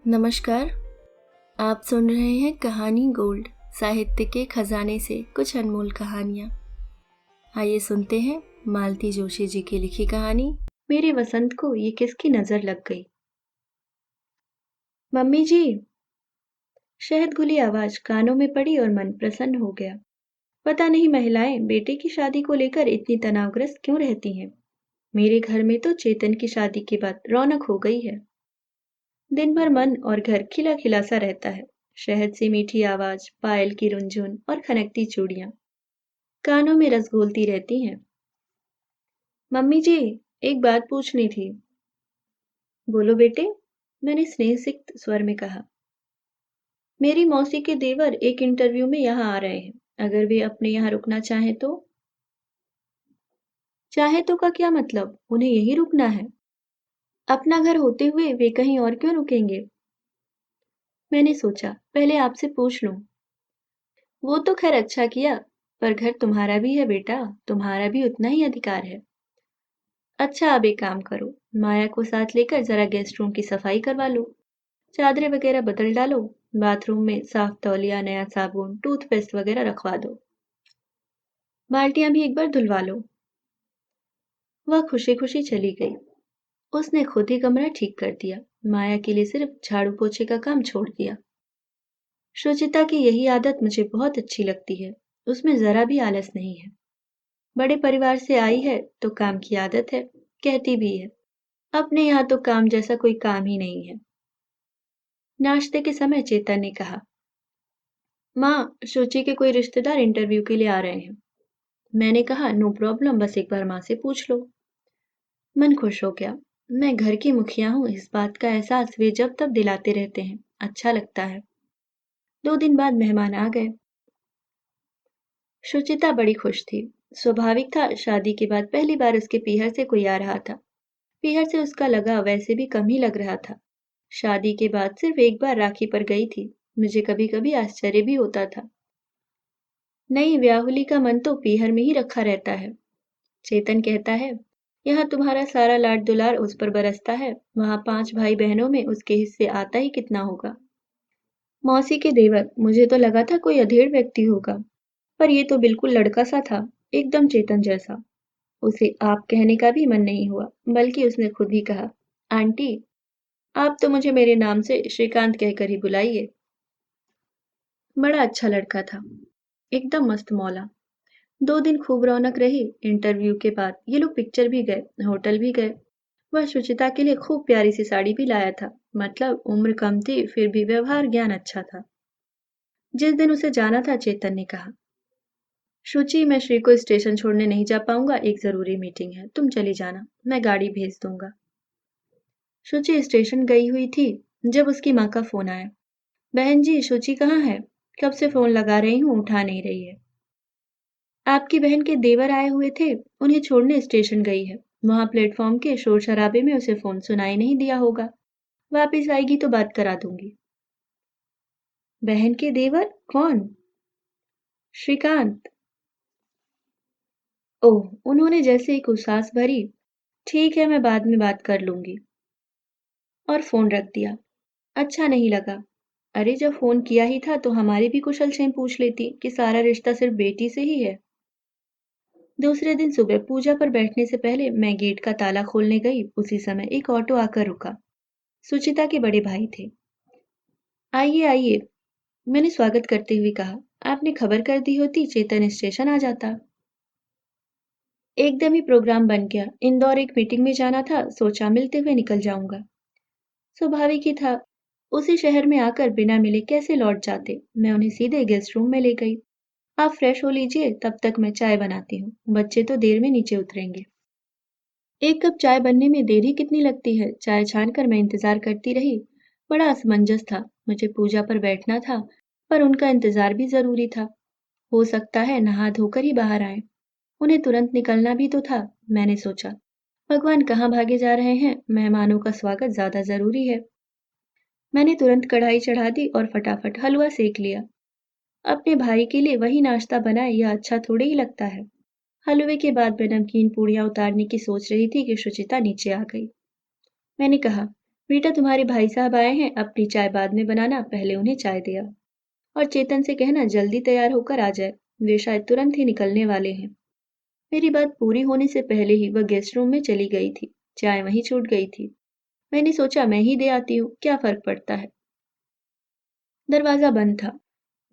नमस्कार। आप सुन रहे हैं कहानी गोल्ड, साहित्य के खजाने से कुछ अनमोल कहानियाँ। आइए सुनते हैं मालती जोशी जी की लिखी कहानी मेरे वसंत को ये किसकी नजर लग गई। मम्मी जी, शहद घुली आवाज कानों में पड़ी और मन प्रसन्न हो गया। पता नहीं महिलाएं बेटे की शादी को लेकर इतनी तनावग्रस्त क्यों रहती हैं। मेरे घर में तो चेतन की शादी के बाद रौनक हो गई है। दिन भर मन और घर खिला खिला सा रहता है। शहद से मीठी आवाज, पायल की रुनझुन और खनकती चूड़ियां कानों में रस घोलती रहती हैं। मम्मी जी, एक बात पूछनी थी। बोलो बेटे, मैंने स्नेह सिक्त स्वर में कहा। मेरी मौसी के देवर एक इंटरव्यू में यहाँ आ रहे हैं। अगर वे अपने यहाँ रुकना चाहें तो? चाहे तो का क्या मतलब, उन्हें यहीं रुकना है। अपना घर होते हुए वे कहीं और क्यों रुकेंगे। मैंने सोचा पहले आपसे पूछ लूं। वो तो खैर अच्छा किया, पर घर तुम्हारा भी है बेटा, तुम्हारा भी उतना ही अधिकार है। अच्छा, अब एक काम करो, माया को साथ लेकर जरा गेस्ट रूम की सफाई करवा लो। चादरें वगैरह बदल डालो। बाथरूम में साफ तौलिया, नया साबुन, टूथपेस्ट वगैरह रखवा दो। बाल्टियां भी एक बार धुलवा लो। वह खुशी खुशी चली गई। उसने खुद ही कमरा ठीक कर दिया, माया के लिए सिर्फ झाड़ू पोछे का काम छोड़ दिया। शुचिता की यही आदत मुझे बहुत अच्छी लगती है। उसमें जरा भी आलस नहीं है। बड़े परिवार से आई है तो काम की आदत है, कहती भी है। अपने यहाँ तो काम जैसा कोई काम ही नहीं है। नाश्ते के समय चेतन ने कहा, माँ, शुचि के कोई रिश्तेदार इंटरव्यू के लिए आ रहे हैं। मैंने कहा, नो प्रॉब्लम, बस एक बार माँ से पूछ लो। मन खुश हो गया। मैं घर की मुखिया हूँ, इस बात का एहसास वे जब तब दिलाते रहते हैं, अच्छा लगता है। 2 दिन बाद मेहमान आ गए। शुचिता बड़ी खुश थी। स्वाभाविक था, शादी के बाद पहली बार उसके पीहर से कोई आ रहा था। पीहर से उसका लगाव वैसे भी कम ही लग रहा था। शादी के बाद सिर्फ एक बार राखी पर गई थी। मुझे कभी कभी आश्चर्य भी होता था। नई ब्याहुली का मन तो पीहर में ही रखा रहता है। चेतन कहता है, यहाँ तुम्हारा सारा लाड दुलार उस पर बरसता है, वहाँ 5 भाई बहनों में उसके हिस्से आता ही कितना होगा। मौसी के देवर, मुझे तो लगा था कोई अधेड़ व्यक्ति होगा, पर ये तो बिल्कुल लड़का सा था, एकदम चेतन जैसा। उसे आप कहने का भी मन नहीं हुआ, बल्कि उसने खुद ही कहा, आंटी, आप तो मुझे मेरे नाम से श्रीकांत कहकर ही बुलाइए। बड़ा अच्छा लड़का था, एकदम मस्त मौला। 2 दिन खूब रौनक रही। इंटरव्यू के बाद ये लोग पिक्चर भी गए, होटल भी गए। वह शुचिता के लिए खूब प्यारी सी साड़ी भी लाया था। मतलब उम्र कम थी, फिर भी व्यवहार ज्ञान अच्छा था। जिस दिन उसे जाना था, चेतन ने कहा, शुचि, मैं श्री को स्टेशन छोड़ने नहीं जा पाऊंगा, एक जरूरी मीटिंग है, तुम चली जाना, मैं गाड़ी भेज दूंगा। शुचि स्टेशन गई हुई थी जब उसकी माँ का फोन आया। बहन जी, शुचि कहाँ है? कब से फोन लगा रही हूँ, उठा नहीं रही है। आपकी बहन के देवर आए हुए थे, उन्हें छोड़ने स्टेशन गई है। वहां प्लेटफॉर्म के शोर शराबे में उसे फोन सुनाई नहीं दिया होगा। वापिस आएगी तो बात करा दूंगी। बहन के देवर कौन? श्रीकांत। ओह, उन्होंने जैसे एक उसास भरी, ठीक है मैं बाद में बात कर लूंगी, और फोन रख दिया। अच्छा नहीं लगा। अरे, जब फोन किया ही था तो हमारी भी कुशल क्षेम पूछ लेती कि सारा रिश्ता सिर्फ बेटी से ही है। दूसरे दिन सुबह पूजा पर बैठने से पहले मैं गेट का ताला खोलने गई, उसी समय एक ऑटो आकर रुका। सुचिता के बड़े भाई थे। आइए आइए, मैंने स्वागत करते हुए कहा। आपने खबर कर दी होती, चेतन स्टेशन आ जाता। एकदम ही प्रोग्राम बन गया। इंदौर एक मीटिंग में जाना था, सोचा मिलते हुए निकल जाऊंगा। स्वाभाविक ही था, उसी शहर में आकर बिना मिले कैसे लौट जाते। मैं उन्हें सीधे गेस्ट रूम में ले गई। आप फ्रेश हो लीजिए, तब तक मैं चाय बनाती हूँ, बच्चे तो देर में नीचे उतरेंगे। एक कप चाय बनने में देर ही कितनी लगती है। चाय छानकर मैं इंतजार करती रही। बड़ा असमंजस था। मुझे पूजा पर बैठना था, पर उनका इंतजार भी जरूरी था। हो सकता है नहा धोकर ही बाहर आए। उन्हें तुरंत निकलना भी तो था। मैंने सोचा, भगवान कहाँ भागे जा रहे हैं, मेहमानों का स्वागत ज्यादा जरूरी है। मैंने तुरंत कढ़ाई चढ़ा दी और फटाफट हलवा सेक लिया। अपने भाई के लिए वही नाश्ता बनाए, यह अच्छा थोड़े ही लगता है। हलवे के बाद मैं नमकीन पूड़ियाँ उतारने की सोच रही थी कि शुचिता नीचे आ गई। मैंने कहा, बेटा तुम्हारे भाई साहब आए हैं, अपनी चाय बाद में बनाना, पहले उन्हें चाय दिया। और चेतन से कहना जल्दी तैयार होकर आ जाए, वे शायद तुरंत ही निकलने वाले हैं। मेरी बात पूरी होने से पहले ही वह गेस्ट रूम में चली गई थी। चाय वहीं छूट गई थी। मैंने सोचा मैं ही दे आती हूँ, क्या फर्क पड़ता है। दरवाजा बंद था।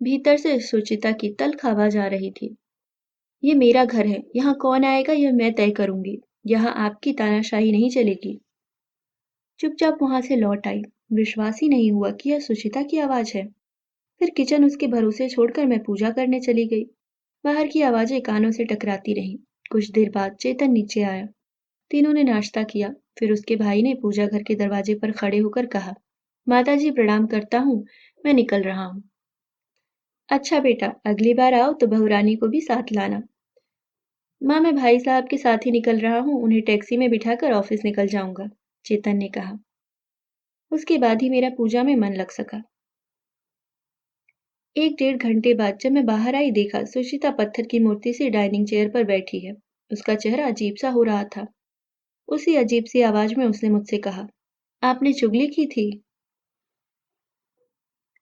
भीतर से सुचिता की तल्ख आवाज आ रही थी। ये मेरा घर है, यहाँ कौन आएगा यह मैं तय करूंगी। यहाँ आपकी तानाशाही नहीं चलेगी। चुपचाप वहां से लौट आई। विश्वास ही नहीं हुआ कि यह सुचिता की आवाज है। फिर किचन उसके भरोसे छोड़कर मैं पूजा करने चली गई। बाहर की आवाजें कानों से टकराती रहीं। कुछ देर बाद चेतन नीचे आया। तीनों ने नाश्ता किया। फिर उसके भाई ने पूजा घर के दरवाजे पर खड़े होकर कहा, माताजी प्रणाम करता हूँ, मैं निकल रहा हूँ। अच्छा बेटा, अगली बार आओ तो बहुरानी को भी साथ लाना। माँ मैं भाई साहब के साथ ही निकल रहा हूँ, उन्हें टैक्सी में बिठाकर ऑफिस निकल जाऊंगा, चेतन ने कहा। उसके बाद ही मेरा पूजा में मन लग सका। 1 डेढ़ घंटे बाद जब मैं बाहर आई देखा सुचिता पत्थर की मूर्ति से डाइनिंग चेयर पर बैठी है। उसका चेहरा अजीब सा हो रहा था। उसी अजीब सी आवाज में उसने मुझसे कहा, आपने चुगली की थी।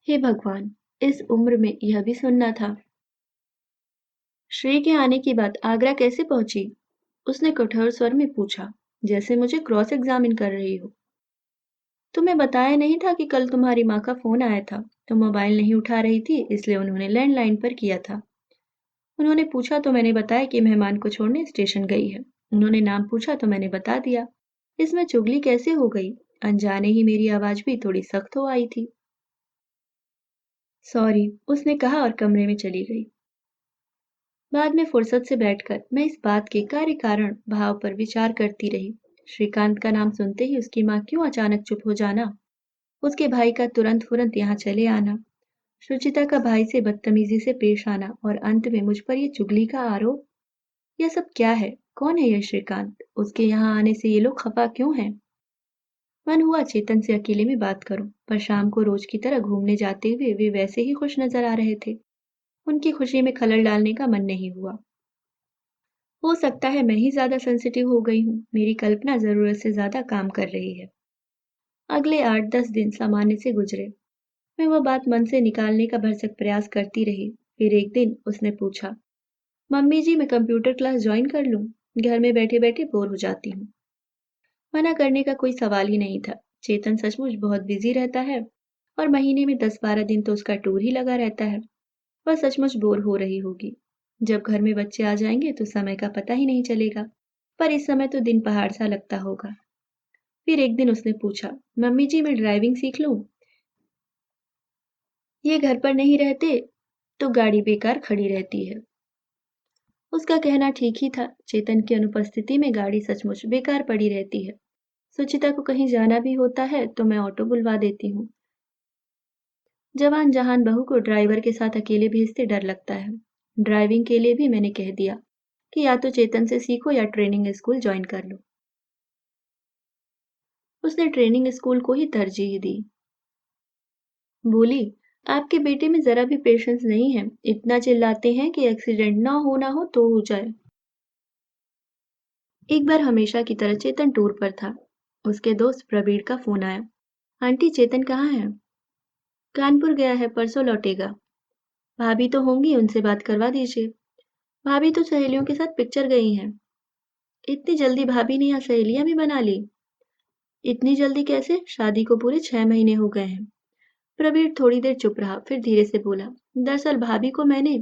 हे भगवान, इस उम्र में यह भी सुनना था। श्री के आने की बात आगरा कैसे पहुंची? उसने कठोर स्वर में पूछा, जैसे मुझे क्रॉस एग्जामिन कर रही हो। तुम्हें बताया नहीं था कि कल तुम्हारी माँ का फोन आया था। तुम मोबाइल नहीं उठा रही थी, इसलिए उन्होंने लैंडलाइन पर किया था। उन्होंने पूछा तो मैंने बताया कि मेहमान को छोड़ने स्टेशन गई है। उन्होंने नाम पूछा तो मैंने बता दिया। इसमें चुगली कैसे हो गई? अनजाने ही मेरी आवाज भी थोड़ी सख्त हो आई थी। सॉरी, उसने कहा और कमरे में चली गई। बाद में फुर्सत से बैठकर मैं इस बात के कार्य कारण भाव पर विचार करती रही। श्रीकांत का नाम सुनते ही उसकी माँ क्यों अचानक चुप हो जाना, उसके भाई का तुरंत फुरंत यहाँ चले आना, सुचिता का भाई से बदतमीजी से पेश आना और अंत में मुझ पर ये चुगली का आरोप। यह सब क्या है? कौन है यह श्रीकांत? उसके यहाँ आने से ये लोग खफा क्यों हैं? मन हुआ चेतन से अकेले में बात करूं, पर शाम को रोज की तरह घूमने जाते हुए वे वैसे ही खुश नजर आ रहे थे। उनकी खुशी में खलल डालने का मन नहीं हुआ। हो सकता है मैं ही ज्यादा सेंसिटिव हो गई हूँ, मेरी कल्पना जरूरत से ज्यादा काम कर रही है। अगले 8-10 दिन सामान्य से गुजरे। मैं वह बात मन से निकालने का भरसक प्रयास करती रही। फिर एक दिन उसने पूछा, मम्मी जी मैं कंप्यूटर क्लास ज्वाइन कर लूं? घर में बैठे बैठे बोर हो जाती हूँ। मना करने का कोई सवाल ही नहीं था। चेतन सचमुच बहुत बिजी रहता है और महीने में 10-12 दिन तो उसका टूर ही लगा रहता है। वह सचमुच बोर हो रही होगी। जब घर में बच्चे आ जाएंगे तो समय का पता ही नहीं चलेगा, पर इस समय तो दिन पहाड़ सा लगता होगा। फिर एक दिन उसने पूछा, मम्मी जी मैं ड्राइविंग सीख लूं? ये घर पर नहीं रहते तो गाड़ी बेकार खड़ी रहती है। उसका कहना ठीक ही था। चेतन की अनुपस्थिति में गाड़ी सचमुच बेकार पड़ी रहती है। सुचिता को कहीं जाना भी होता है तो मैं ऑटो बुलवा देती हूँ। जवान जहान बहू को ड्राइवर के साथ अकेले भेजते डर लगता है। ड्राइविंग के लिए भी मैंने कह दिया कि या तो चेतन से सीखो या ट्रेनिंग स्कूल ज्वाइन कर लो। उसने ट्रेनिंग स्कूल को ही तरजीह दी। बोली, आपके बेटे में जरा भी पेशेंस नहीं है, इतना चिल्लाते हैं कि एक्सीडेंट ना हो तो हो जाए। एक बार हमेशा की तरह चेतन टूर पर था। उसके दोस्त प्रवीण का फोन आया, आंटी चेतन कहाँ है? कानपुर गया है, परसों लौटेगा। भाभी तो होंगी, उनसे बात करवा दीजिए। भाभी तो सहेलियों के साथ पिक्चर गई हैं। इतनी जल्दी भाभी ने यहाँ सहेलियां भी बना ली? इतनी जल्दी कैसे, शादी को पूरे 6 महीने हो गए हैं। प्रवीर थोड़ी देर चुप रहा, फिर धीरे से बोला, दरअसल भाभी को मैंने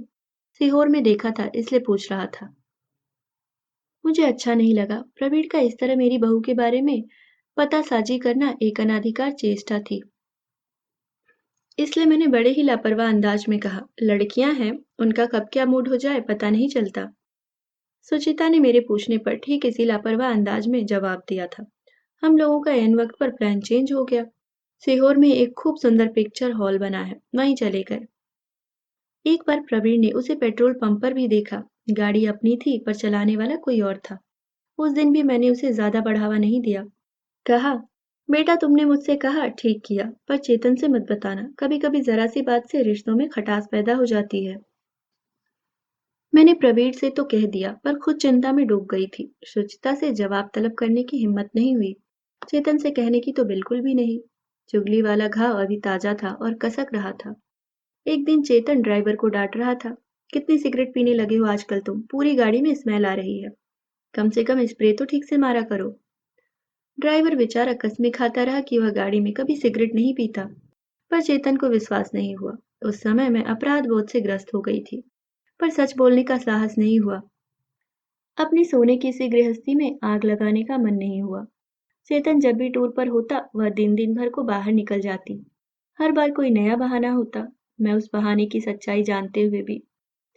सीहोर में देखा था, इसलिए पूछ रहा था। मुझे अच्छा नहीं लगा। प्रवीर का इस तरह मेरी बहू के बारे में पता साजी करना एक अनाधिकार चेष्टा थी। इसलिए मैंने बड़े ही लापरवाह अंदाज में कहा, लड़कियां हैं, उनका कब क्या मूड हो जाए पता नहीं चलता। सुचिता ने मेरे पूछने पर ठीक इसी लापरवाह अंदाज में जवाब दिया था। हम लोगों का एन वक्त पर प्लान चेंज हो गया। सीहोर में एक खूब सुंदर पिक्चर हॉल बना है, वहीं चले गए। एक बार प्रवीण ने उसे पेट्रोल पंप पर भी देखा। गाड़ी अपनी थी पर चलाने वाला कोई और था। उस दिन भी मैंने उसे ज्यादा बढ़ावा नहीं दिया। कहा, बेटा तुमने मुझसे कहा ठीक किया, पर चेतन से मत बताना, कभी कभी जरा सी बात से रिश्तों में खटास पैदा हो जाती है। मैंने प्रवीण से तो कह दिया, पर खुद चिंता में डूब गई थी। सुचिता से जवाब तलब करने की हिम्मत नहीं हुई। चेतन से कहने की तो बिल्कुल भी नहीं। चुगली वाला घाव अभी ताजा था और कसक रहा था। एक दिन चेतन ड्राइवर को डांट रहा था। कितनी सिगरेट पीने लगे हो आजकल तुम, पूरी गाड़ी में स्मेल आ रही है। कम से कम स्प्रे तो ठीक से मारा करो। ड्राइवर बेचारा कसमें खाता रहा कि वह गाड़ी में कभी सिगरेट नहीं पीता, पर चेतन को विश्वास नहीं हुआ। उस समय मैं अपराध बोध से ग्रस्त हो गई थी, पर सच बोलने का साहस नहीं हुआ। अपनी सोने की सी गृहस्थी में आग लगाने का मन नहीं हुआ। चेतन जब भी टूर पर होता, वह दिन दिन भर को बाहर निकल जाती। हर बार कोई नया बहाना होता। मैं उस बहाने की सच्चाई जानते हुए भी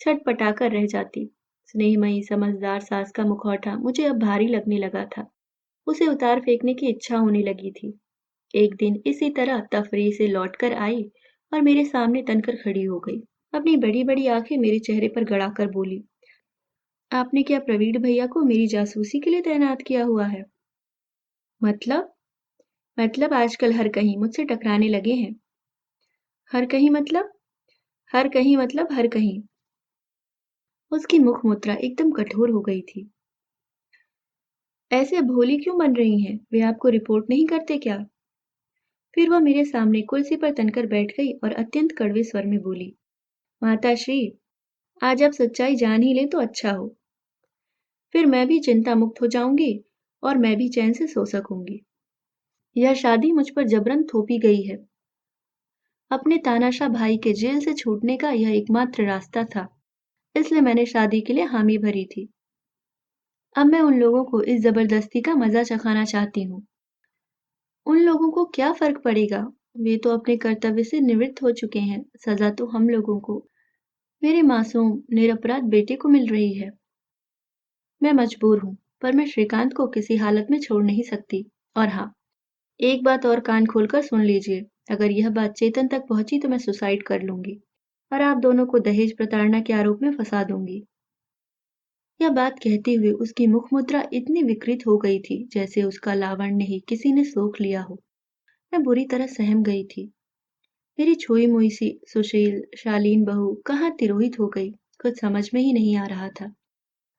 छटपटाकर रह जाती। स्नेहमयी समझदार सास का मुखौटा मुझे अब भारी लगने लगा था। उसे उतार फेंकने की इच्छा होने लगी थी। एक दिन इसी तरह तफरीह से लौटकर आई और मेरे सामने तनकर खड़ी हो गई। अपनी बड़ी बड़ी आंखें मेरे चेहरे पर गड़ाकर बोली, आपने क्या प्रवीण भैया को मेरी जासूसी के लिए तैनात किया हुआ है? मतलब? मतलब आजकल हर कहीं मुझसे टकराने लगे हैं। हर कहीं मतलब? हर कहीं मतलब हर कहीं। उसकी मुख मुद्रा एकदम कठोर हो गई थी। ऐसे भोली क्यों बन रही हैं? वे आपको रिपोर्ट नहीं करते क्या? फिर वह मेरे सामने कुर्सी पर तनकर बैठ गई और अत्यंत कड़वे स्वर में बोली, माताश्री, आज आप सच्चाई जान ही लें तो अच्छा हो। फिर मैं भी चिंता मुक्त हो जाऊंगी और मैं भी चैन से सो सकूंगी। यह शादी मुझ पर जबरन थोपी गई है। अपने तानाशाह भाई के जेल से छूटने का यह एकमात्र रास्ता था, इसलिए मैंने शादी के लिए हामी भरी थी। अब मैं उन लोगों को इस जबरदस्ती का मजा चखाना चाहती हूँ। उन लोगों को क्या फर्क पड़ेगा? वे तो अपने कर्तव्य से निवृत्त हो चुके हैं। सजा तो हम लोगों को, मेरे मासूम निरपराध बेटे को मिल रही है। मैं मजबूर हूँ, पर मैं श्रीकांत को किसी हालत में छोड़ नहीं सकती। और हाँ, एक बात और कान खोलकर सुन लीजिए। अगर यह बात चेतन तक पहुंची तो मैं सुसाइड कर लूंगी और आप दोनों को दहेज प्रताड़ना के आरोप में फंसा दूंगी। यह बात कहते हुए उसकी मुख मुद्रा इतनी विकृत हो गई थी जैसे उसका लावण्य ही किसी ने सोख लिया हो। मैं बुरी तरह सहम गई थी। मेरी छोई मोई सी सुशील शालीन बहू कहाँ तिरोहित हो गई, कुछ समझ में ही नहीं आ रहा था।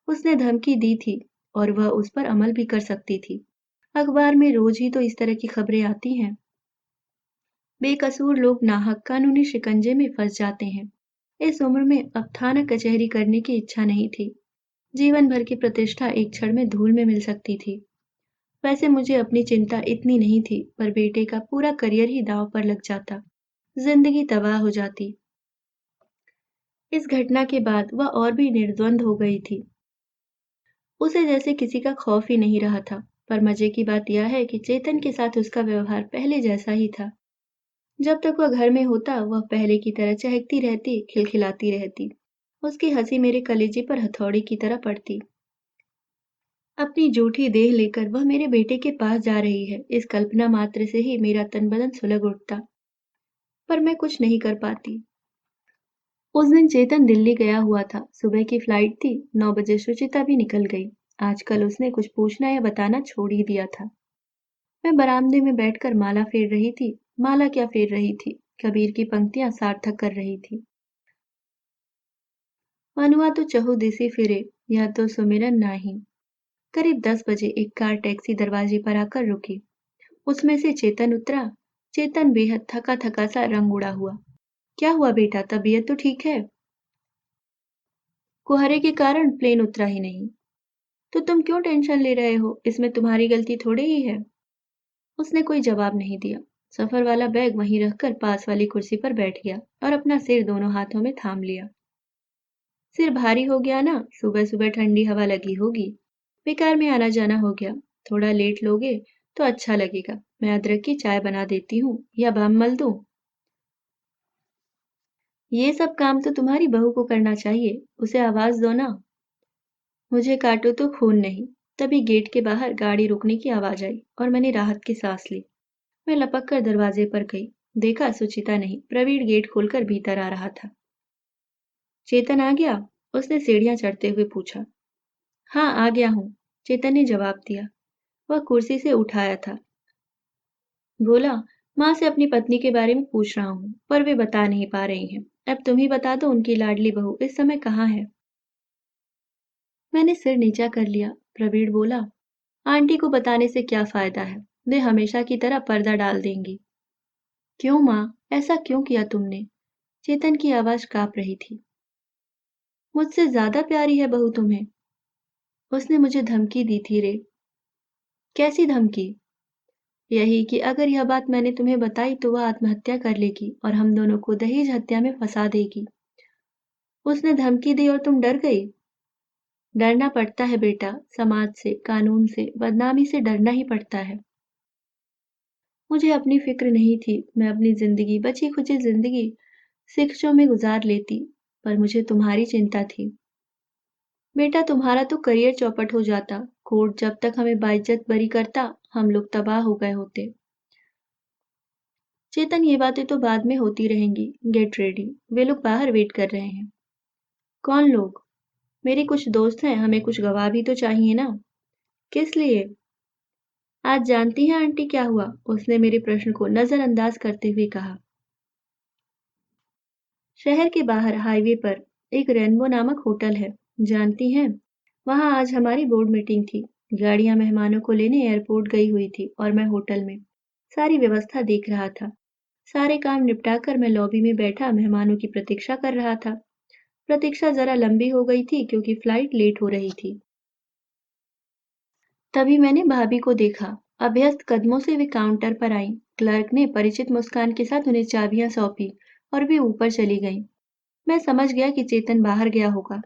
उसने धमकी दी थी और वह उस पर अमल भी कर सकती थी। अखबार में रोज ही तो इस तरह की खबरें आती हैं। बेकसूर लोग नाहक कानूनी शिकंजे में फंस जाते हैं। इस उम्र में अब थाना कचहरी करने की इच्छा नहीं थी। जीवन भर की प्रतिष्ठा एक क्षण में धूल में मिल सकती थी। वैसे मुझे अपनी चिंता इतनी नहीं थी, पर बेटे का पूरा करियर ही दांव पर लग जाता, जिंदगी तबाह हो जाती। इस घटना के बाद वह और भी निर्द्वंद हो गई थी। उसे जैसे किसी का खौफ ही नहीं रहा था। पर मजे की बात यह है कि चेतन के साथ उसका व्यवहार पहले जैसा ही था। जब तक वह घर में होता, वह पहले की तरह चहकती रहती, खिलखिलाती रहती। उसकी हंसी मेरे कलेजे पर हथौड़ी की तरह पड़ती। अपनी जूठी देह लेकर वह मेरे बेटे के पास जा रही है, इस कल्पना मात्र से ही मेरा तन बदन सुलग उठता। पर मैं कुछ नहीं कर पाती। उस दिन चेतन दिल्ली गया हुआ था। सुबह की फ्लाइट थी। 9 बजे सुचिता भी निकल गई। आजकल उसने कुछ पूछना या बताना छोड़ ही दिया था। मैं बरामदे में बैठकर माला फेर रही थी। माला क्या फेर रही थी, कबीर की पंक्तियां सार्थक कर रही थी। मनुआ तो चहु दिशि फिरे, यह तो सुमिरन नाही। करीब 10 बजे एक कार टैक्सी दरवाजे पर आकर रुकी। उसमें से चेतन उतरा। चेतन बेहद थका थका सा रंग उड़ा हुआ। क्या हुआ बेटा, तबीयत तो ठीक है? कुहरे के कारण प्लेन उतरा ही नहीं। तो तुम क्यों टेंशन ले रहे हो, इसमें तुम्हारी गलती थोड़ी ही है। उसने कोई जवाब नहीं दिया। सफर वाला बैग वहीं रखकर पास वाली कुर्सी पर बैठ गया और अपना सिर दोनों हाथों में थाम लिया। सिर भारी हो गया ना, सुबह सुबह ठंडी हवा लगी होगी, बेकार में आना जाना हो गया। थोड़ा लेट लोगे तो अच्छा लगेगा। मैं अदरक की चाय बना देती हूँ या बाम मल दूँ? ये सब काम तो तुम्हारी बहू को करना चाहिए, उसे आवाज दो ना। मुझे काटो तो खून नहीं। तभी गेट के बाहर गाड़ी रुकने की आवाज आई और मैंने राहत की सांस ली। मैं लपक कर दरवाजे पर गई। देखा, सुचिता नहीं, प्रवीण गेट खोलकर भीतर आ रहा था। चेतन आ गया? उसने सीढ़ियां चढ़ते हुए पूछा। हाँ, आ गया हूँ, चेतन ने जवाब दिया। वह कुर्सी से उठाया था। बोला, माँ से अपनी पत्नी के बारे में पूछ रहा हूँ, पर वे बता नहीं पा रही हैं। अब तुम ही बता दो, उनकी लाडली बहू इस समय कहाँ है? मैंने सिर नीचा कर लिया। प्रवीण बोला, आंटी को बताने से क्या फायदा है? वे हमेशा की तरह पर्दा डाल देंगी। क्यों माँ, ऐसा क्यों किया तुमने? चेतन की आवाज कांप रही थी। मुझसे ज्यादा प्यारी है बहू तुम्हें। उसने मुझे धमकी दी थी रे। कैसी धमकी? यही कि अगर यह बात मैंने तुम्हें बताई तो वह आत्महत्या कर लेगी और हम दोनों को दहेज हत्या में फंसा देगी। उसने धमकी दी और तुम डर गई? डरना पड़ता है बेटा, समाज से, कानून से, बदनामी से डरना ही पड़ता है। मुझे अपनी फिक्र नहीं थी, मैं अपनी जिंदगी, बची खुची जिंदगी शिक्षों में गुजार लेती, पर मुझे तुम्हारी चिंता थी। बेटा तुम्हारा तो करियर चौपट हो जाता, कोर्ट जब तक हमें बाइज्जत बरी करता, हम लोग तबाह हो गए होते। चेतन ये बातें तो बाद में होती रहेंगी, गेट रेडी, वे लोग बाहर वेट कर रहे हैं। कौन लोग? मेरे कुछ दोस्त हैं, हमें कुछ गवाह भी तो चाहिए ना। किस लिए? आज जानती हैं आंटी क्या हुआ? उसने मेरे प्रश्न को नजरअंदाज करते हुए कहा। शहर के बाहर हाईवे पर एक रेनबो नामक होटल है, जानती हैं? वहां आज हमारी बोर्ड मीटिंग थी। गाड़ियां मेहमानों को लेने एयरपोर्ट गई हुई थी और मैं होटल में सारी व्यवस्था देख रहा था। सारे काम निपटाकर मैं लॉबी में बैठा मेहमानों की प्रतीक्षा कर रहा था। प्रतीक्षा जरा लंबी हो गई थी क्योंकि फ्लाइट लेट हो रही थी। तभी मैंने भाभी को देखा। अभ्यस्त कदमों से वे काउंटर पर आईं। क्लर्क ने परिचित मुस्कान के साथ उन्हें चाबियां सौंपी और वे ऊपर चली गईं। मैं समझ गया कि चेतन बाहर गया होगा।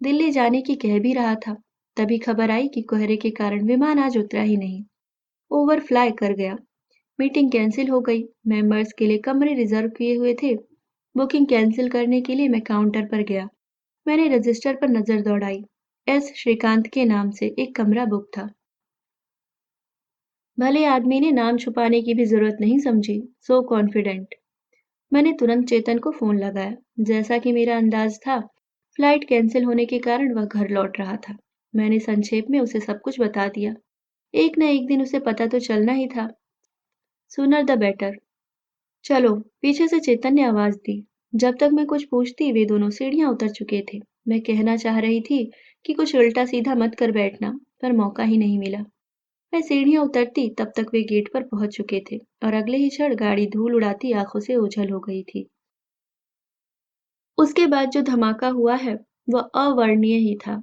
दिल्ली जाने की कह भी रहा था। तभी खबर आई कि कोहरे के कारण विमान आज उतरा ही नहीं। ओवरफ्लाई कर गया। मीटिंग कैंसिल हो गई। मेंबर्स के लिए कमरे रिजर्व किए हुए थे। बुकिंग कैंसिल करने के लिए मैं काउंटर पर गया। मैंने रजिस्टर पर नजर दौड़ाई। एस श्रीकांत के नाम से एक कमरा बुक था। भले आदमी ने नाम छुपाने की भी जरूरत नहीं समझी। So confident. मैंने तुरंत चेतन को फोन लगाया। जैसा कि मेरा अंदाज था, फ्लाइट कैंसिल होने के कारण वह घर लौट रहा था। मैंने संक्षेप में उसे सब कुछ बता दिया। एक न एक दिन उसे पता तो चलना ही था। Sooner the better. चलो, पीछे से चेतन ने आवाज दी। जब तक मैं कुछ पूछती वे दोनों सीढ़ियां उतर चुके थे। मैं कहना चाह रही थी कि कुछ उल्टा सीधा मत कर बैठना, पर मौका ही नहीं मिला। मैं सीढ़ियां उतरती तब तक वे गेट पर पहुंच चुके थे और अगले ही क्षण गाड़ी धूल उड़ाती आंखों से ओझल हो गई थी। उसके बाद जो धमाका हुआ है वह अवर्णनीय ही था।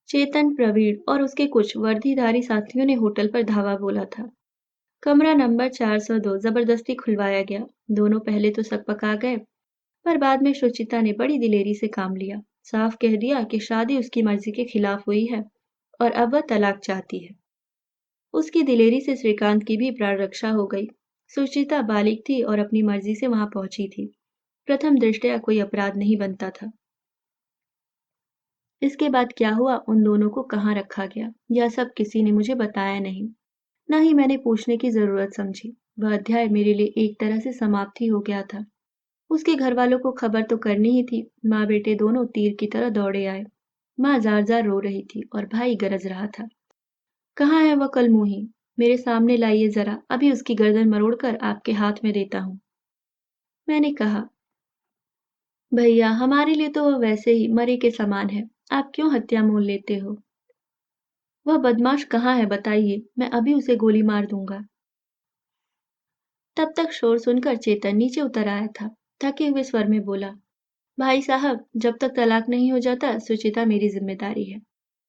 चेतन, प्रवीण और उसके कुछ वर्दीधारी साथियों ने होटल पर धावा बोला था। कमरा नंबर 402 जबरदस्ती खुलवाया गया। दोनों पहले तो सकपका गए, पर बाद में सुचिता ने बड़ी दिलेरी से काम लिया। साफ कह दिया कि शादी उसकी मर्जी के खिलाफ हुई है और अब वह तलाक चाहती है। उसकी दिलेरी से श्रीकांत की भी प्राण रक्षा हो गई। सुचिता बालिग थी और अपनी मर्जी से वहां पहुंची थी। प्रथम दृष्टया कोई अपराध नहीं बनता था। इसके बाद क्या हुआ, उन दोनों को कहाँ रखा गया, यह सब किसी ने मुझे बताया नहीं। न ही मैंने पूछने की जरूरत समझी। वह अध्याय मेरे लिए एक तरह से समाप्त ही हो गया था। उसके घर वालों को खबर तो करनी ही थी। माँ बेटे दोनों तीर की तरह दौड़े आए। माँ जार जार रो रही थी और भाई गरज रहा था। कहाँ है वह कलमुही? मेरे सामने लाइए जरा, अभी उसकी गर्दन मरोड़कर आपके हाथ में देता हूँ। मैंने कहा, भैया हमारे लिए तो वह वैसे ही मरे के समान है। आप क्यों हत्या मोल लेते हो? वह बदमाश कहाँ है बताइए, मैं अभी उसे गोली मार दूंगा। तब तक शोर सुनकर चेतन नीचे उतर आया था। थके हुए स्वर में बोला, भाई साहब, जब तक तलाक नहीं हो जाता सुचिता मेरी जिम्मेदारी है।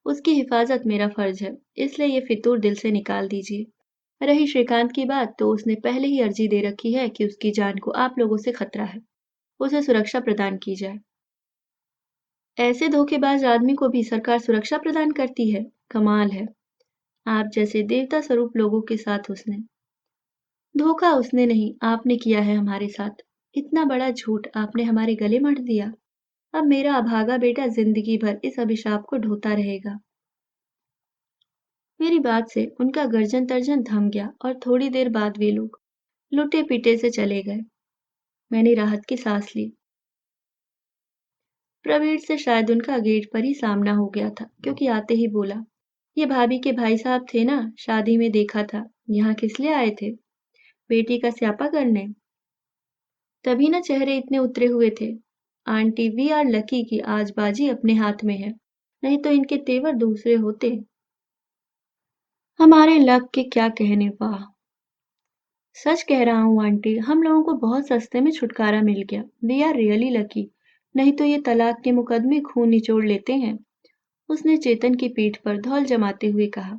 उसकी हिफाजत मेरा फर्ज है, इसलिए ये फितूर दिल से निकाल दीजिए। रही श्रीकांत की बात, तो उसने पहले ही अर्जी दे रखी है कि उसकी जान को आप लोगों से खतरा है। उसे सुरक्षा प्रदान की जाए। ऐसे धोखेबाज आदमी को भी सरकार सुरक्षा प्रदान करती है? कमाल है। आप जैसे देवता स्वरूप लोगों के साथ उसने। धोखा उसने नहीं, आपने किया है हमारे साथ। इतना बड़ा झूठ आपने हमारे गले मढ़ दिया। अब मेरा अभागा बेटा जिंदगी भर इस अभिशाप को ढोता रहेगा। मेरी बात से उनका गर्जन तर्जन थम गया और थोड़ी देर बाद वे लोग लुटे पीटे से चले गए। मैंने राहत की सांस ली। प्रवीण से शायद उनका गेट पर ही सामना हो गया था, क्योंकि आते ही बोला, ये भाभी के भाई साहब थे ना, शादी में देखा था। यहाँ किस लिए आए थे? बेटी का स्यापा करने? तभी ना चेहरे इतने उतरे हुए थे। आंटी, वी आर लकी कि आज बाजी अपने हाथ में है, नहीं तो इनके तेवर दूसरे होते। हमारे लक के क्या कहने, वाह। सच कह रहा हूँ आंटी, हम लोगों को बहुत सस्ते में छुटकारा मिल गया। We are really lucky. नहीं तो ये तलाक के मुकदमे खून निचोड़ लेते हैं। उसने चेतन की पीठ पर धौल जमाते हुए कहा।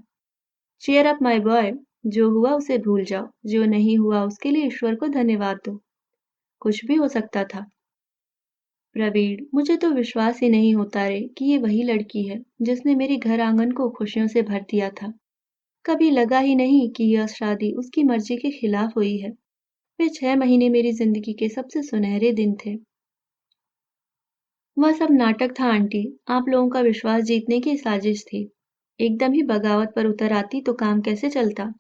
Cheer up my boy. जो हुआ उसे भूल जाओ, जो नहीं हुआ उसके लिए ईश्वर को धन्यवाद दो। कुछ भी हो सकता था। प्रवीण, मुझे तो विश्वास ही नहीं होता रे कि ये वही लड़की है जिसने मेरे घर आंगन को खुशियों से भर दिया था। कभी लगा ही नहीं कि यह शादी उसकी मर्जी के खिलाफ हुई है। वे 6 महीने मेरी जिंदगी के सबसे सुनहरे दिन थे। वह सब नाटक था आंटी। आप लोगों का विश्वास जीतने की साजिश थी। एकदम ही बगावत पर उतर आती तो काम कैसे चलता।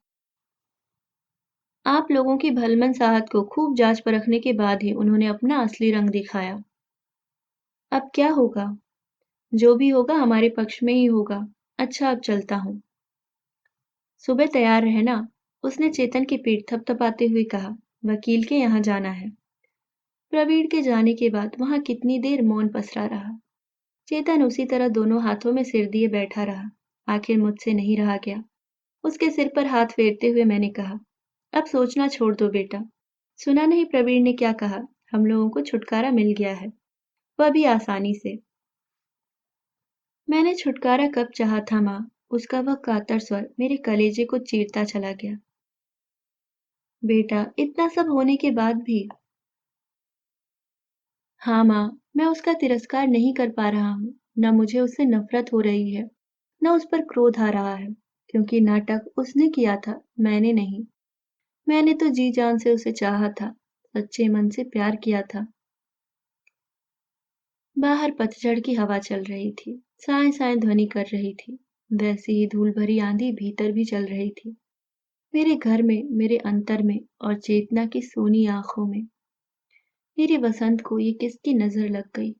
आप लोगों की भलमन साहत को खूब जांच परखने के बाद ही उन्होंने अपना असली रंग दिखाया। अब क्या होगा? जो भी होगा हमारे पक्ष में ही होगा। अच्छा, अब चलता हूँ। सुबह तैयार रहना। उसने चेतन की पीठ थपथपाते हुए कहा। वकील के यहाँ जाना है। प्रवीण के जाने के बाद वहां कितनी देर मौन पसरा रहा। चेतन उसी तरह दोनों हाथों में सिर दिए बैठा रहा। आखिर मुझसे नहीं रहा गया। उसके सिर पर हाथ फेरते हुए मैंने कहा, अब सोचना छोड़ दो बेटा। सुना नहीं प्रवीण ने क्या कहा? हम लोगों को छुटकारा मिल गया है, वह भी आसानी से। मैंने छुटकारा कब चाहा था माँ। उसका वह कातर स्वर मेरे कलेजे को चीरता चला गया। बेटा, इतना सब होने के बाद भी। हाँ माँ, मैं उसका तिरस्कार नहीं कर पा रहा हूँ। न मुझे उससे नफरत हो रही है, न उस पर क्रोध आ रहा है, क्योंकि नाटक उसने किया था, मैंने नहीं। मैंने तो जी जान से उसे चाहा था, सच्चे मन से प्यार किया था। बाहर पतझड़ की हवा चल रही थी, साए साए ध्वनि कर रही थी। वैसी ही धूल भरी आंधी भीतर भी चल रही थी, मेरे घर में, मेरे अंतर में और चेतना की सोनी आंखों में। मेरी वसंत को ये किसकी नजर लग गई।